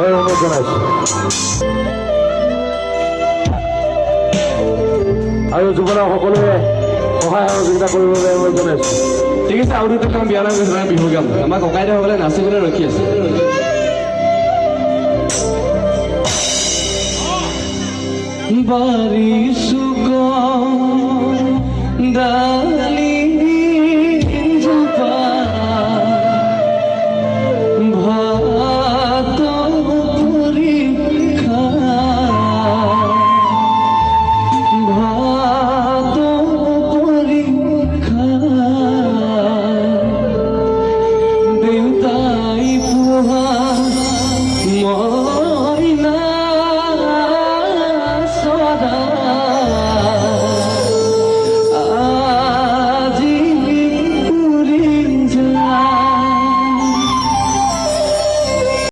মই অনুৰোধ জনাইছোঁ আৰু জীৱনৰ সকলোৱে সহায় সহযোগিতা কৰিবলৈ অনুৰোধ জনাইছোঁ। ঠিক আছে, আৰু দুটা কাম বিয়া গৈছে মানে বিহু গাম আমাৰ ককাইদেউসকলে নাচিবলৈ ৰখি আছে। বাৰী